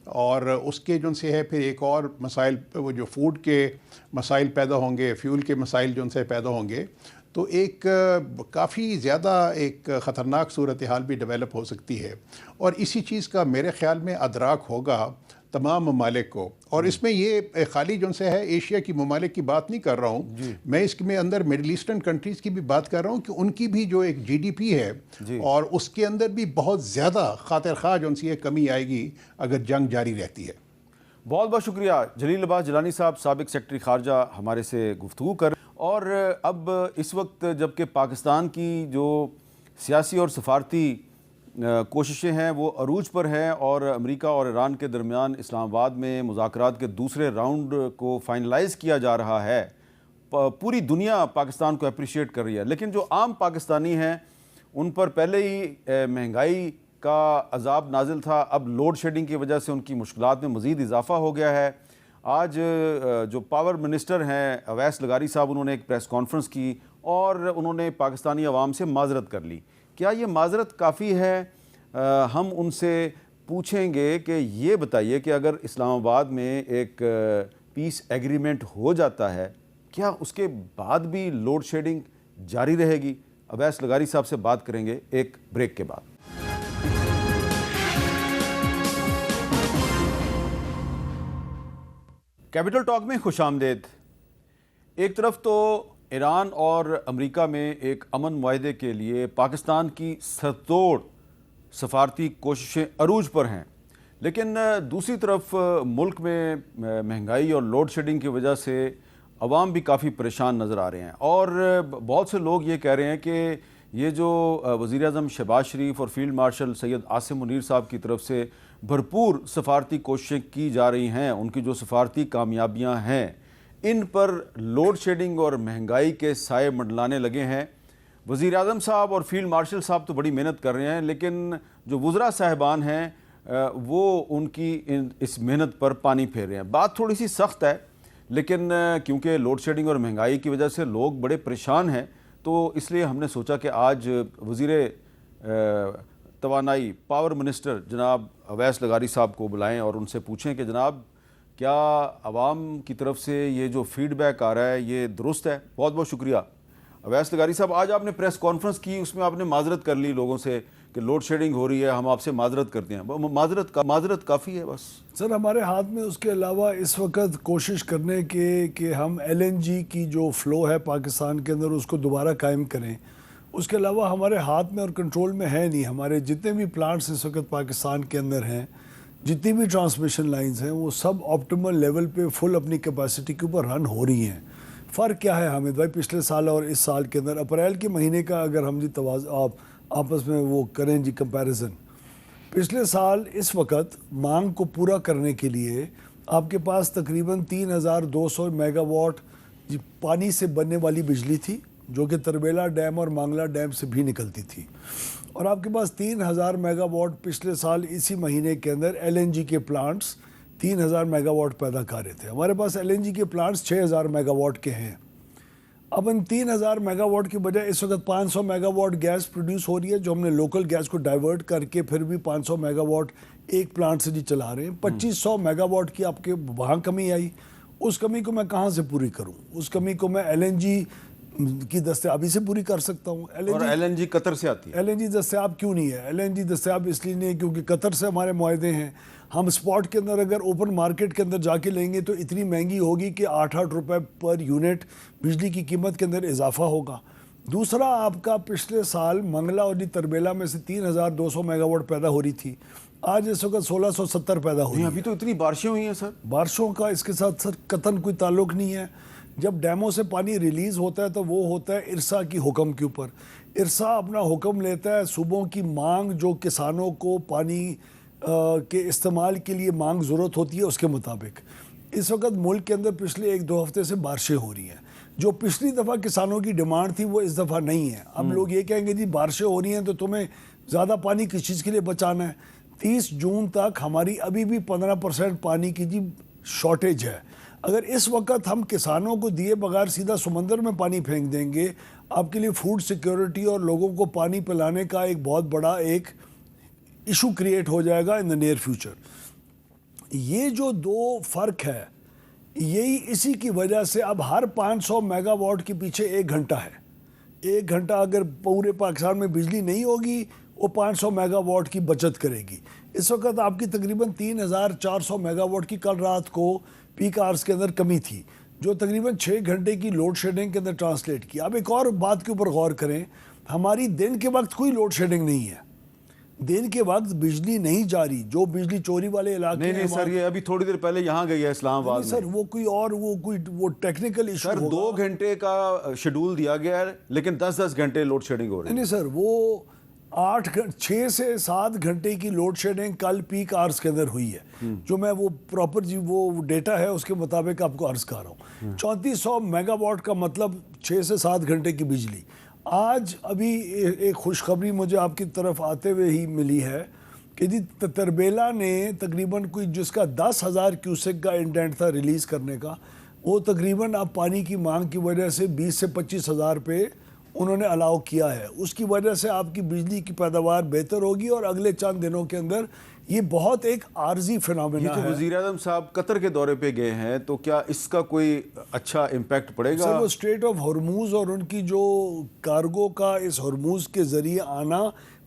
और उसके जो से है फिर एक और मसाइल, वो जो फूड के मसाइल पैदा होंगे, फ्यूल के मसाइल जो से पैदा होंगे, तो एक काफ़ी ज़्यादा एक ख़तरनाक सूरत हाल भी डेवलप हो सकती है। और इसी चीज़ का मेरे ख़्याल में अदराक होगा तमाम ममालिक को। और इसमें ये खाली जो से है एशिया की ममालिक की बात नहीं कर रहा हूँ, मैं इसमें अंदर मिडिल ईस्टर्न कंट्रीज़ की भी बात कर रहा हूँ कि उनकी भी जो एक GDP है और उसके अंदर भी बहुत ज़्यादा खातिर खा जो सी कमी आएगी अगर जंग जारी रहती है। बहुत बहुत शुक्रिया जलील अब्बास जिलानी साहब, साबिक सेक्रेटरी खारजा, हमारे से गुफ्तगू कर। और अब इस वक्त जबकि पाकिस्तान की जो सियासी और सफारती कोशिशें हैं वो अरूज पर हैं और अमेरिका और ईरान के दरमियान इस्लामाबाद में मुज़ाकरात के दूसरे राउंड को फाइनलाइज़ किया जा रहा है, पूरी दुनिया पाकिस्तान को अप्रिशिएट कर रही है। लेकिन जो आम पाकिस्तानी हैं उन पर पहले ही महंगाई का अजाब नाजिल था, अब लोड शेडिंग की वजह से उनकी मुश्किलात में मज़ीद इजाफ़ा हो गया है। आज जो पावर मिनिस्टर हैं अवैस लगारी साहब, उन्होंने एक प्रेस कॉन्फ्रेंस की और उन्होंने पाकिस्तानी अवाम से माजरत कर ली। क्या ये माजरत काफ़ी है? हम उनसे पूछेंगे कि ये बताइए कि अगर इस्लामाबाद में एक पीस एग्रीमेंट हो जाता है, क्या उसके बाद भी लोड शेडिंग जारी रहेगी? अवैस लगारी साहब से बात करेंगे एक ब्रेक के बाद। कैपिटल टॉक में खुशामदेद। एक तरफ तो ईरान और अमेरिका में एक अमन मुआहदे के लिए पाकिस्तान की सरतोड़ सफारती कोशिशें अरूज पर हैं, लेकिन दूसरी तरफ मुल्क में महंगाई और लोड शेडिंग की वजह से अवाम भी काफ़ी परेशान नज़र आ रहे हैं। और बहुत से लोग ये कह रहे हैं कि ये जो वज़ीर-ए-आज़म शहबाज शरीफ और फील्ड मार्शल सैयद आसिम मुनीर साहब की तरफ से भरपूर सफारती कोशिशें की जा रही हैं, उनकी जो सफारती कामयाबियां हैं, इन पर लोड शेडिंग और महंगाई के साए मंडलाने लगे हैं। वज़ीर-ए-आज़म साहब और फील्ड मार्शल साहब तो बड़ी मेहनत कर रहे हैं, लेकिन जो वुज़रा साहिबान हैं वो उनकी इस मेहनत पर पानी फेर रहे हैं। बात थोड़ी सी सख्त है, लेकिन क्योंकि लोड शेडिंग और महंगाई की वजह से लोग बड़े परेशान हैं, तो इसलिए हमने सोचा कि आज वज़ीर तवानाई पावर मिनिस्टर जनाब अवैस लगारी साहब को बुलाएं और उनसे पूछें कि जनाब क्या आवाम की तरफ से ये जो फीडबैक आ रहा है ये दुरुस्त है। बहुत बहुत शुक्रिया अवैस लगारी साहब। आज आपने प्रेस कॉन्फ्रेंस की, उसमें आपने माजरत कर ली लोगों से कि लोड शेडिंग हो रही है, हम आपसे माजरत करते हैं। माजरत काफ़ी है बस सर, हमारे हाथ में उसके अलावा इस वक्त कोशिश करने के कि हम LNG की जो फ़्लो है पाकिस्तान के अंदर उसको दोबारा कायम करें, उसके अलावा हमारे हाथ में और कंट्रोल में है नहीं। हमारे जितने भी प्लांट्स इस वक्त पाकिस्तान के अंदर हैं, जितनी भी ट्रांसमिशन लाइंस हैं, वो सब ऑप्टिमल लेवल पे फुल अपनी कैपेसिटी के ऊपर रन हो रही हैं। फ़र्क क्या है हामिद भाई पिछले साल और इस साल के अंदर? अप्रैल के महीने का अगर हम जी आप आपस में वो करें जी कंपैरिजन, पिछले साल इस वक्त मांग को पूरा करने के लिए आपके पास तकरीबन 3200 मेगावाट जी पानी से बनने वाली बिजली थी, जो कि तरबेला डैम और मांगला डैम से भी निकलती थी। और आपके पास 3000 मेगावाट पिछले साल इसी महीने के अंदर LNG के प्लांट्स 3000 मेगावाट पैदा कर रहे थे। हमारे पास LNG के प्लांट्स 6000 मेगावाट के हैं। अब इन 3000 मेगावाट की बजाय इस वक्त 500 मेगावाट गैस प्रोड्यूस हो रही है, जो हमने लोकल गैस को डाइवर्ट करके फिर भी 500 मेगावाट एक प्लांट से जी चला रहे हैं। 2500 मेगावाट की आपके वहाँ कमी आई। उस कमी को मैं कहाँ से पूरी करूँ? उस कमी को मैं LNG की दस्तयाबी से पूरी कर सकता हूँ। LNG कतर से आती है। LNG दस्तयाब क्यों नहीं है? LNG दस्तयाब इसलिए नहीं है क्योंकि कतर से हमारे मुआहदे हैं। हम स्पॉट के अंदर अगर ओपन मार्केट के अंदर जाके लेंगे तो इतनी महंगी होगी कि 8-8 रुपए पर यूनिट बिजली की कीमत के अंदर इजाफा होगा। दूसरा, आपका पिछले साल मंगला और तरबेला में से 3200 मेगावाट पैदा हो रही थी, आज इस वक्त 1670 पैदा हो रही है। अभी तो इतनी बारिशें हुई हैं सर। बारिशों का इसके साथ सर कतन कोई ताल्लुक नहीं है। जब डैमों से पानी रिलीज़ होता है तो वो होता है इरसा की हुक्म के ऊपर। इरसा अपना हुक्म लेता है सूबों की मांग, जो किसानों को पानी के इस्तेमाल के लिए मांग ज़रूरत होती है उसके मुताबिक। इस वक्त मुल्क के अंदर पिछले 1-2 हफ्ते से बारिशें हो रही हैं। जो पिछली दफ़ा किसानों की डिमांड थी वो इस दफ़ा नहीं है। अब लोग ये कहेंगे जी बारिशें हो रही हैं तो तुम्हें ज़्यादा पानी किस चीज़ के लिए बचाना है। 30 जून तक हमारी अभी भी 15% पानी की जी शॉर्टेज है। अगर इस वक्त हम किसानों को दिए बगैर सीधा समंदर में पानी फेंक देंगे, आपके लिए फूड सिक्योरिटी और लोगों को पानी पिलाने का एक बहुत बड़ा एक इशू क्रिएट हो जाएगा इन द नियर फ्यूचर। ये जो दो फ़र्क है, यही इसी की वजह से अब हर 500 मेगावाट के पीछे 1 घंटा है। 1 घंटा अगर पूरे पाकिस्तान में बिजली नहीं होगी, वो 500 मेगावाट की बचत करेगी। इस वक्त आपकी तकरीबन 3400 मेगावाट की कल रात को पीक आवर्स के अंदर कमी थी, जो तकरीबन 6 घंटे की लोड शेडिंग के अंदर ट्रांसलेट की। अब एक और बात के ऊपर गौर करें, हमारी दिन के वक्त कोई लोड शेडिंग नहीं है। दिन के वक्त बिजली नहीं जा रही। जो बिजली चोरी वाले इलाके नहीं सर, ये अभी थोड़ी देर पहले यहाँ गई है इस्लामाबाद में। सर वो कोई टेक्निकल इशू सर 2 घंटे का शेड्यूल दिया गया है, लेकिन 10-10 घंटे लोड शेडिंग हो रही है। नहीं सर, वो 6 से 7 घंटे की लोड शेडिंग कल पीक आवर्स के अंदर हुई है। जो मैं वो प्रॉपर जी वो डेटा है उसके मुताबिक आपको अर्ज कर रहा हूँ। 3400 मेगावाट का मतलब 6 से 7 घंटे की बिजली। आज अभी एक खुशखबरी मुझे आपकी तरफ आते हुए ही मिली है कि जी तरबेला ने तकरीबन कोई जिसका 10,000 क्यूसेक का इंडेंट था रिलीज़ करने का, वो तकरीबन अब पानी की मांग की वजह से 20 से 25,000 पे उन्होंने अलाउ किया है। उसकी वजह से आपकी बिजली की पैदावार बेहतर होगी और अगले चंद दिनों के अंदर ये बहुत एक आर्जी फिनोमेना है। वज़ीर आज़म साहब कतर के दौरे पे गए हैं, तो क्या इसका कोई अच्छा इम्पैक्ट पड़ेगा? सर वो स्ट्रेट ऑफ हॉर्मूज़ और उनकी जो कार्गो का इस हॉर्मूज़ के ज़रिए आना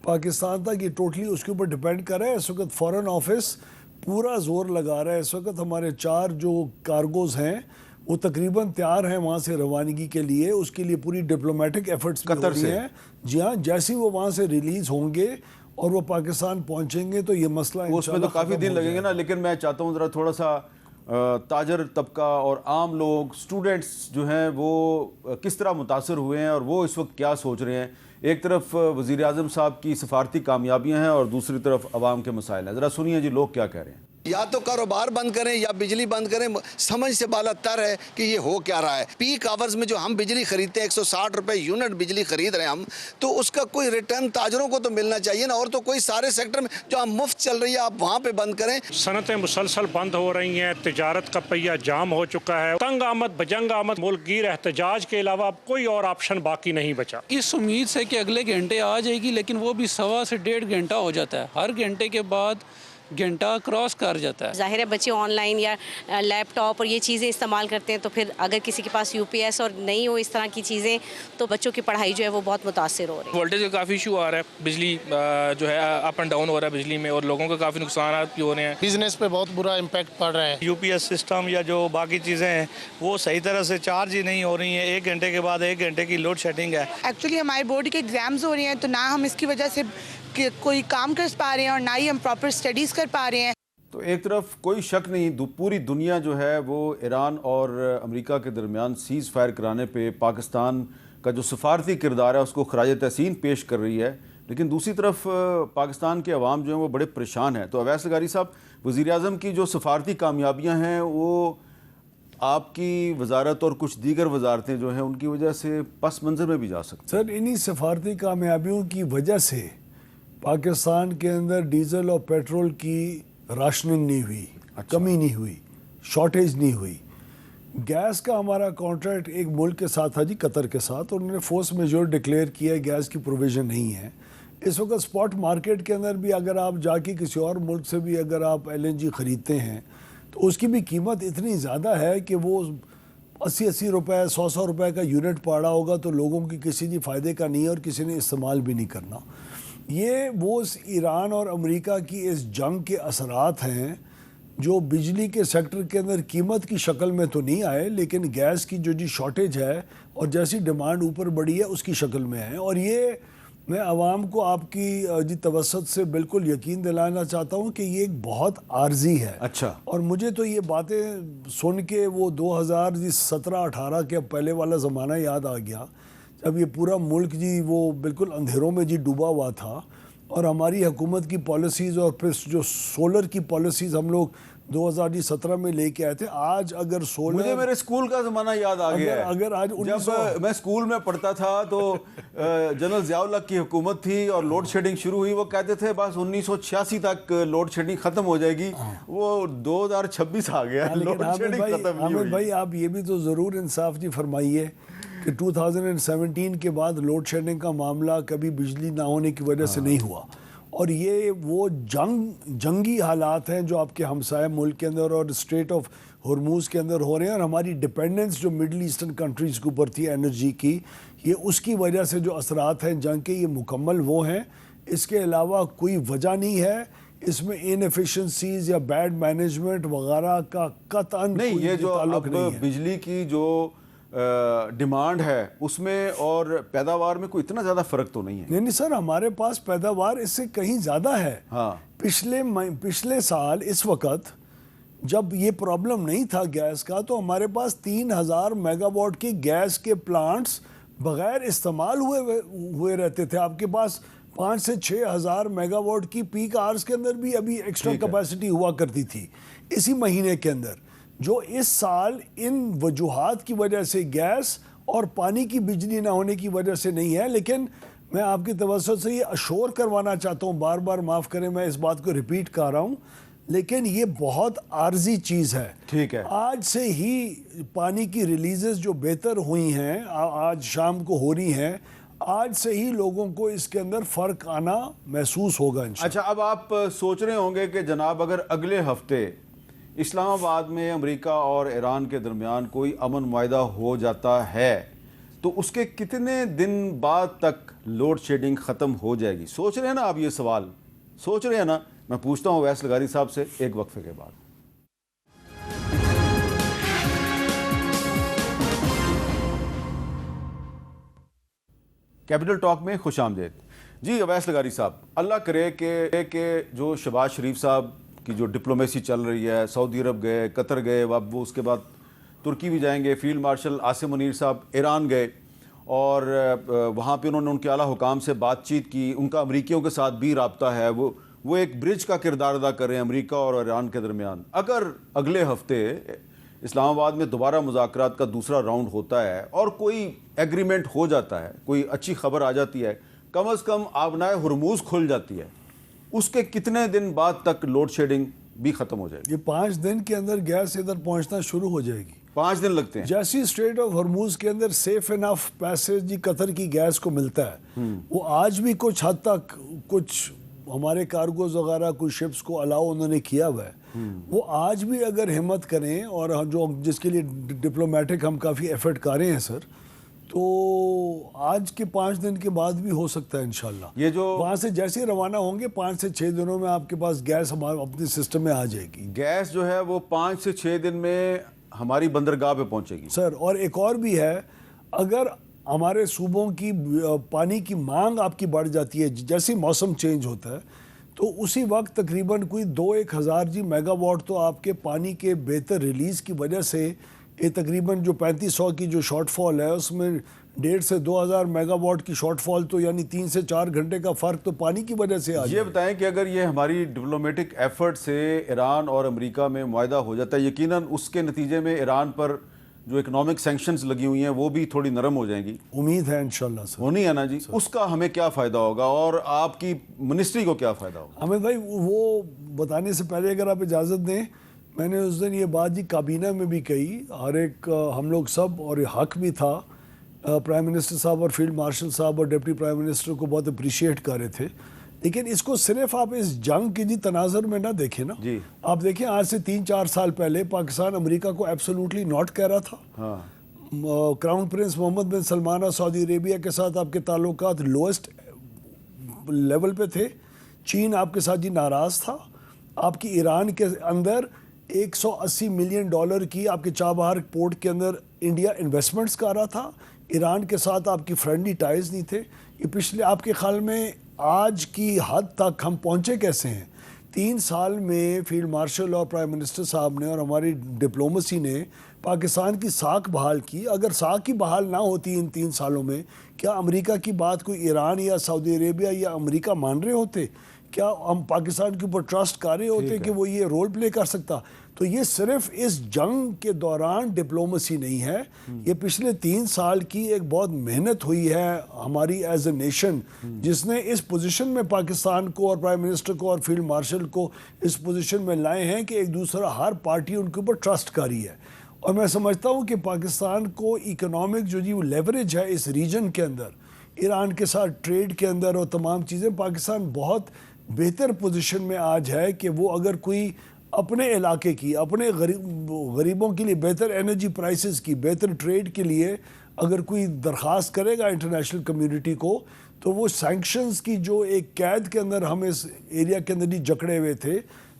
पाकिस्तान तक, ये टोटली उसके ऊपर डिपेंड कर रहा है। इस वक्त फ़ॉरेन ऑफिस पूरा जोर लगा रहा है। इस वक्त हमारे 4 जो कार्गोज़ हैं वो तकरीबन तैयार हैं वहाँ से रवानगी के लिए। उसके लिए पूरी डिप्लोमेटिक एफर्ट्स कतर से हैं। जी हाँ, जैसे ही वो वहाँ से रिलीज़ होंगे और वो पाकिस्तान पहुँचेंगे तो ये मसला उसमें तो काफ़ी दिन लगेंगे ना। लेकिन मैं चाहता हूँ ज़रा थोड़ा सा ताजर तबका और आम लोग, स्टूडेंट्स जो हैं वो किस तरह मुतासर हुए हैं और वो इस वक्त क्या सोच रहे हैं। एक तरफ वज़ीर आज़म साहब की सफारती कामयाबियाँ हैं और दूसरी तरफ आवाम के मसाइल हैं। ज़रा सुनिए जी लोग क्या कह रहे हैं। या तो कारोबार बंद करें या बिजली बंद करें, समझ से बाला तर है कि ये हो क्या रहा है। पीक आवर्स में जो हम बिजली खरीदते हैं 160 रुपए यूनिट बिजली खरीद रहे हैं हम, तो उसका कोई रिटर्न ताजरों को तो मिलना चाहिए ना। और तो कोई सारे सेक्टर में जो हम मुफ्त चल रही है आप वहाँ पे बंद करें। सनतें मुसलसल बंद हो रही हैं, तिजारत का पहिया जाम हो चुका है। तंग आमद बजंग आमद मुल्कगीर एहतजाज के अलावा अब कोई और ऑप्शन बाकी नहीं बचा। इस उम्मीद से कि अगले घंटे आ जाएगी, लेकिन वो भी 1.25 से 1.5 घंटा हो जाता है। हर घंटे के बाद घंटा क्रॉस कर जाता है। जाहिर है बच्चे ऑनलाइन या लैपटॉप और ये चीज़ें इस्तेमाल करते हैं, तो फिर अगर किसी के पास यूपीएस और नहीं हो इस तरह की चीज़ें, तो बच्चों की पढ़ाई जो है वो बहुत मुतासिर हो रही है। वोल्टेज का काफ़ी इशू आ रहा है, बिजली जो है अप एंड डाउन हो रहा है बिजली में, और लोगों को काफ़ी नुकसान भी हो रहे हैं। बिजनेस पे बहुत बुरा इम्पैक्ट पड़ रहा है। यूपीएस सिस्टम या जो बाकी चीज़ें हैं वो सही तरह से चार्ज ही नहीं हो रही हैं। 1 घंटे के बाद 1 घंटे की लोड शेडिंग है। एक्चुअली हमारे बोर्ड के एग्जाम्स हो रहे हैं, तो ना हम इसकी वजह से कोई काम कर पा रहे हैं और ना ही हम प्रॉपर स्टडीज़ कर पा रहे हैं। तो एक तरफ कोई शक नहीं, पूरी दुनिया जो है वो ईरान और अमेरिका के दरमियान सीज़ फायर कराने पे पाकिस्तान का जो सफारती किरदार है उसको खराज तहसीन पेश कर रही है। लेकिन दूसरी तरफ पाकिस्तान के अवाम जो हैं वो बड़े परेशान हैं। तो अवैस लगारी साहब, वज़ीर आज़म की जो सफारती कामयाबियाँ हैं वो आपकी वजारत और कुछ दीगर वजारतें जो हैं उनकी वजह से पस मंज़र में भी जा सकती सर, इन्हीं सफारती कामयाबियों की वजह से पाकिस्तान के अंदर डीजल और पेट्रोल की राशनिंग नहीं हुई, कमी नहीं हुई, शॉर्टेज नहीं हुई। गैस का हमारा कॉन्ट्रैक्ट एक मुल्क के साथ था जी, कतर के साथ, और उन्होंने फोर्स मेजोर डिक्लेयर किया है, गैस की प्रोविज़न नहीं है। इस वक्त स्पॉट मार्केट के अंदर भी अगर आप जाके किसी और मुल्क से भी अगर आप LNG ख़रीदते हैं तो उसकी भी कीमत इतनी ज़्यादा है कि वो 80-80 रुपये 100-100 रुपये का यूनिट पड़ा होगा, तो लोगों की किसी भी फ़ायदे का नहीं है और किसी ने इस्तेमाल भी नहीं करना। ये वो ईरान और अमेरिका की इस जंग के असरात हैं जो बिजली के सेक्टर के अंदर कीमत की शक्ल में तो नहीं आए, लेकिन गैस की जो जी शॉर्टेज है और जैसी डिमांड ऊपर बढ़ी है उसकी शक्ल में है। और ये मैं आवाम को आपकी जी तवसत से बिल्कुल यकीन दिलाना चाहता हूँ कि ये एक बहुत आर्जी है। अच्छा। और मुझे तो ये बातें सुन के वो 2017-18 के पहले वाला ज़माना याद आ गया, जब ये पूरा मुल्क जी वो बिल्कुल अंधेरों में जी डूबा हुआ था और हमारी हुकूमत की पॉलिसीज़ और फिर जो सोलर की पॉलिसीज़ हम लोग 2017 में लेके आए थे। आज अगर सोलर, मुझे मेरे स्कूल का ज़माना याद आ गया है। अगर आज जब मैं स्कूल में पढ़ता था तो जनरल ज़ियाउल हक की हुकूमत थी और लोड शेडिंग शुरू हुई। वो कहते थे बस 1986 तक लोड शेडिंग ख़त्म हो जाएगी। वो 2026 आ गया, लोड शेडिंग ख़त्म नहीं हुई। भाई आप ये भी तो ज़रूर इंसाफ जी फरमाइए कि 2017 के बाद लोड शेडिंग का मामला कभी बिजली ना होने की वजह से नहीं हुआ, और ये वो जंगी हालात हैं जो आपके हमसाया मुल्क के अंदर और स्ट्रेट ऑफ हॉर्मूज़ के अंदर हो रहे हैं, और हमारी डिपेंडेंस जो मिडल ईस्टर्न कंट्रीज़ के ऊपर थी एनर्जी की, ये उसकी वजह से जो असरात हैं जंग के, ये मुकम्मल वो हैं। इसके अलावा कोई वजह नहीं है इसमें इनएफिशिएंसीज या बैड मैनेजमेंट वगैरह का कतई नहीं। ये जो अब बिजली की जो डिमांड है उसमें और पैदावार में कोई इतना ज़्यादा फ़र्क तो नहीं है। नहीं सर, हमारे पास पैदावार इससे कहीं ज़्यादा है। हाँ, पिछले साल इस वक्त जब ये प्रॉब्लम नहीं था गैस का, तो हमारे पास 3000 मेगावाट के गैस के प्लांट्स बगैर इस्तेमाल हुए रहते थे। आपके पास 5 से 6 हज़ार मेगावाट की पीक आवर्स के अंदर भी अभी एक्स्ट्रा कैपेसिटी हुआ करती थी इसी महीने के अंदर, जो इस साल इन वजूहात की वजह से गैस और पानी की बिजली ना होने की वजह से नहीं है। लेकिन मैं आपकी तवज्जो से ये अश्योर करवाना चाहता हूँ, बार बार माफ़ करें मैं इस बात को रिपीट कर रहा हूँ, लेकिन ये बहुत आर्जी चीज़ है। ठीक है, आज से ही पानी की रिलीजेस जो बेहतर हुई हैं, आज शाम को हो रही हैं, आज से ही लोगों को इसके अंदर फ़र्क आना महसूस होगा इंशाअल्लाह। अच्छा, अब आप सोच रहे होंगे कि जनाब अगर अगले हफ्ते इस्लामाबाद में अमेरिका और ईरान के दरमियान कोई अमन मुआहदा हो जाता है तो उसके कितने दिन बाद तक लोड शेडिंग ख़त्म हो जाएगी? सोच रहे हैं ना आप, ये सवाल सोच रहे हैं ना? मैं पूछता हूँ अवैस लगारी साहब से एक वक्फे के बाद। कैपिटल टॉक में खुश आमदेद जी। अवैस लगारी साहब, अल्लाह करे कि जो शहबाज शरीफ साहब की जो डिप्लोमेसी चल रही है, सऊदी अरब गए, कतर गए, अब वो उसके बाद तुर्की भी जाएंगे, फील्ड मार्शल आसिम मुनीर साहब ईरान गए और वहाँ पे उन्होंने उनके आला हुकाम से बातचीत की, उनका अमरीकियों के साथ भी रब्ता है, वो एक ब्रिज का किरदार अदा कर रहे हैं अमरीका और ईरान के दरमियान। अगर अगले हफ्ते इस्लामाबाद में दोबारा मुज़ाकरात का दूसरा राउंड होता है और कोई एग्रीमेंट हो जाता है, कोई अच्छी खबर आ जाती है, कम अज़ कम आबनाए हुरमुज़ खुल जाती है, उसके कितने दिन बाद तक लोड शेडिंग भी ख़त्म हो जाएगी? ये 5 दिन के अंदर गैस इधर पहुंचना शुरू हो जाएगी। 5 दिन लगते हैं। जैसी स्ट्रेट ऑफ हॉर्मूज़ के अंदर सेफ इनफ पैसेज कतर की गैस को मिलता है, वो आज भी कुछ हद तक कुछ हमारे कार्गोज वगैरह कुछ शिप्स को अलाउ उन्होंने किया हुआ है। वो आज भी अगर हिम्मत करें और जो जिसके लिए डिप्लोमेटिक हम काफ़ी एफर्ट कर रहे हैं सर, तो आज के 5 दिन के बाद भी हो सकता है इंशाल्लाह। ये जो वहाँ से जैसे रवाना होंगे 5 से 6 दिनों में आपके पास गैस हमारे अपने सिस्टम में आ जाएगी। गैस जो है वो 5 से 6 दिन में हमारी बंदरगाह पे पहुँचेगी सर। और एक और भी है, अगर हमारे सूबों की पानी की मांग आपकी बढ़ जाती है जैसे मौसम चेंज होता है, तो उसी वक्त तकरीबन कोई 2-1 हज़ार जी मेगावाट तो आपके पानी के बेहतर रिलीज़ की वजह से ये तकरीबन जो 3500 की जो शॉर्टफॉल है उसमें 1.5 से 2000 मेगावाट की शॉर्टफॉल, तो यानी 3 से 4 घंटे का फ़र्क तो पानी की वजह से आ जाए। ये बताएं कि अगर ये हमारी डिप्लोमेटिक एफर्ट से ईरान और अमेरिका में मुआहदा हो जाता है, यकीनन उसके नतीजे में ईरान पर जो इकोनॉमिक सैंक्शंस लगी हुई हैं वो भी थोड़ी नरम हो जाएंगी। उम्मीद है इंशाल्लाह सर। होनी है ना जी। उसका हमें क्या फ़ायदा होगा और आपकी मिनिस्ट्री को क्या फ़ायदा होगा? हमें भाई वो बताने से पहले अगर आप इजाज़त दें, मैंने उस दिन ये बात जी काबीना में भी कही, हर एक हम लोग सब, और हक भी था, प्राइम मिनिस्टर साहब और फील्ड मार्शल साहब और डिप्टी प्राइम मिनिस्टर को बहुत अप्रिशिएट कर रहे थे। लेकिन इसको सिर्फ आप इस जंग की जी तनाज़ुर में ना देखें ना जी। आप देखें आज से 3-4 साल पहले पाकिस्तान अमेरिका को एब्सोल्युटली नॉट कह रहा था। हाँ। क्राउन प्रिंस मोहम्मद बिन सलमान सऊदी अरेबिया के साथ आपके ताल्लुकात लोएस्ट लेवल पे थे। चीन आपके साथ जी नाराज़ था। आपकी ईरान के अंदर $180 मिलियन की आपके चाबहार पोर्ट के अंदर इंडिया इन्वेस्टमेंट्स कर रहा था। ईरान के साथ आपकी फ्रेंडली टाइज नहीं थे। ये पिछले आपके ख्याल में आज की हद तक हम पहुँचे कैसे हैं? 3 साल में फील्ड मार्शल और प्राइम मिनिस्टर साहब ने और हमारी डिप्लोमेसी ने पाकिस्तान की साख बहाल की। अगर साख ही बहाल ना होती इन 3 सालों में, क्या अमेरिका की बात कोई ईरान या सऊदी अरेबिया या अमेरिका मान रहे होते क्या हम पाकिस्तान के ऊपर ट्रस्ट कर रहे होते कि वो ये रोल प्ले कर सकता? तो ये सिर्फ इस जंग के दौरान डिप्लोमेसी नहीं है, ये पिछले 3 साल की एक बहुत मेहनत हुई है हमारी एज ए नेशन, जिसने इस पोजीशन में पाकिस्तान को और प्राइम मिनिस्टर को और फील्ड मार्शल को इस पोजीशन में लाए हैं कि एक दूसरा हर पार्टी उनके ऊपर ट्रस्ट कर रही है। और मैं समझता हूँ कि पाकिस्तान को इकोनॉमिक जो जी लेवरेज है इस रीजन के अंदर, ईरान के साथ ट्रेड के अंदर और तमाम चीज़ें, पाकिस्तान बहुत बेहतर पोजीशन में आज है कि वो अगर कोई अपने इलाके की, अपने गरीबों के लिए बेहतर एनर्जी प्राइसेस की, बेहतर ट्रेड के लिए अगर कोई दरख्वास्त करेगा इंटरनेशनल कम्युनिटी को, तो वो सैंक्शंस की जो एक कैद के अंदर हम इस एरिया के अंदर ही जकड़े हुए थे,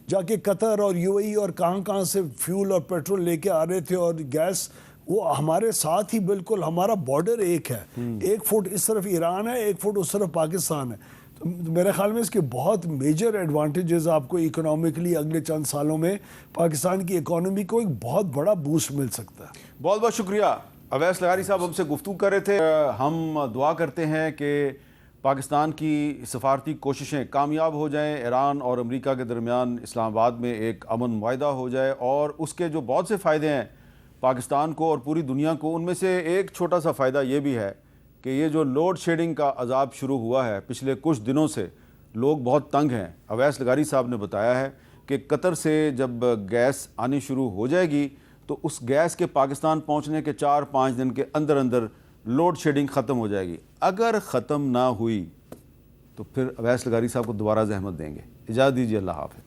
जाके कतर और यूएई और कहाँ से फ्यूल और पेट्रोल लेके आ रहे थे और गैस, वो हमारे साथ ही बिल्कुल हमारा बॉर्डर एक है, 1 फुट इस तरफ ईरान है, 1 फुट उस तरफ पाकिस्तान है। तो मेरे ख्याल में इसके बहुत मेजर एडवांटेजेस आपको इकोनॉमिकली अगले चंद सालों में पाकिस्तान की इकोनॉमी को एक बहुत बड़ा बूस्ट मिल सकता है। बहुत बहुत शुक्रिया। अवैस लगारी साहब हमसे गुफ्तगू कर रहे थे। हम दुआ करते हैं कि पाकिस्तान की सफारती कोशिशें कामयाब हो जाएं, ईरान और अमेरिका के दरमियान इस्लामाबाद में एक अमन मुआहिदा हो जाए और उसके जो बहुत से फ़ायदे हैं पाकिस्तान को और पूरी दुनिया को, उनमें से एक छोटा सा फ़ायदा ये भी है कि ये जो लोड शेडिंग का अजाब शुरू हुआ है पिछले कुछ दिनों से, लोग बहुत तंग हैं। अवैस लगारी साहब ने बताया है कि कतर से जब गैस आनी शुरू हो जाएगी तो उस गैस के पाकिस्तान पहुंचने के 4-5 दिन के अंदर अंदर लोड शेडिंग ख़त्म हो जाएगी। अगर ख़त्म ना हुई तो फिर अवैस लगारी साहब को दोबारा ज़हमत देंगे। इजाज़त दीजिए, अल्लाह हाफ़िज़।